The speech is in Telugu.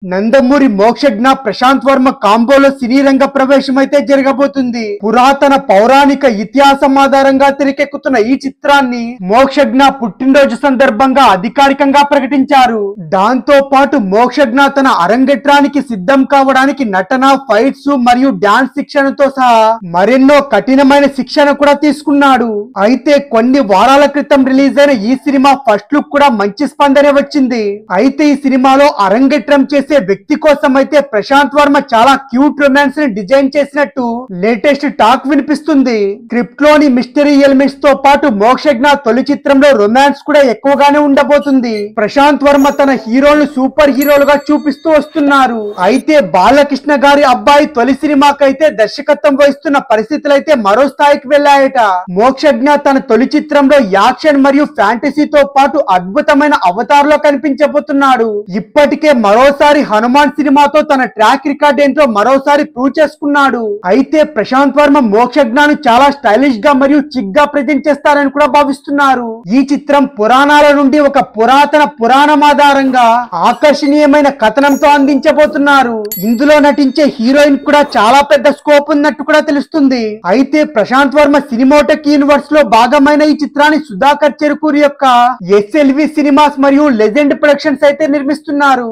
నందమూరి మోక్షజ్ఞ ప్రశాంత్ వర్మ కాంబోలో సినీ రంగ ప్రవేశం అయితే జరగబోతుంది. పురాతన పౌరాణిక ఇతిహాసం ఆధారంగా తెరకెక్కుతున్న ఈ చిత్రాన్ని మోక్షజ్ఞ పుట్టినరోజు సందర్భంగా అధికారికంగా ప్రకటించారు. దాంతో పాటు మోక్షజ్ఞ తన అరంగేట్రానికి సిద్ధం కావడానికి నటన, ఫైట్స్ మరియు డాన్స్ శిక్షణతో సహా మరెన్నో కఠినమైన శిక్షణ కూడా తీసుకున్నాడు. అయితే కొన్ని వారాల క్రితం రిలీజ్ అయిన ఈ సినిమా ఫస్ట్ లుక్ కూడా మంచి స్పందనే వచ్చింది. అయితే ఈ సినిమాలో అరంగేట్రం చేసే వ్యక్తి కోసం అయితే ప్రశాంత్ వర్మ చాలా క్యూట్ రొమాన్స్ ని డిజైన్ చేసినట్టు లేటెస్ట్ టాక్ వినిపిస్తుంది. స్క్రిప్ట్ లోని మిస్టరీ ఎలిమెంట్స్ తో పాటు మోక్షజ్ఞ తొలి చిత్రంలో రొమాన్స్ కూడా ఎక్కువగానే ఉండబోతుంది. ప్రశాంత్ వర్మ తన హీరోలు సూపర్ హీరోలుగా చూపిస్తూ వస్తున్నారు. అయితే బాలకృష్ణ గారి అబ్బాయి తొలి సినిమాకైతే దర్శకత్వం వహిస్తున్న పరిస్థితులు అయితే మరో స్థాయికి వెళ్ళాయట. మోక్షజ్ఞ తన తొలి చిత్రంలో యాక్షన్ మరియు ఫ్యాంటసీతో పాటు అద్భుతమైన అవతార్ లో కనిపించబోతున్నాడు. ఇప్పటికే మరోసారి హనుమాన్ సినిమాతో తన ట్రాక్ రికార్డ్ ఏంటో మరోసారి ప్రూవ్ చేసుకున్నాడు. అయితే ప్రశాంత్ వర్మ మోక్షజ్ఞను చాలా స్టైలిష్ గా మరియు చిక్ గా ప్రెజెంట్ చేస్తారని కూడా భావిస్తున్నారు. ఈ చిత్రం పురాణాల నుండి ఒక పురాతన పురాణం ఆధారంగా ఆకర్షణీయమైన కథనంతో అందించబోతున్నారు. ఇందులో నటించే హీరోయిన్ కూడా చాలా పెద్ద స్కోప్ ఉన్నట్టు కూడా తెలుస్తుంది. అయితే ప్రశాంత్ వర్మ సినిమాటెక్ యూనివర్స్ లో భాగమైన ఈ చిత్రాన్ని సుధాకర్ చెరుకూరి యొక్క SLV సినిమాస్ మరియు లెజెండ్ ప్రొడక్షన్స్ అయితే నిర్మిస్తున్నారు.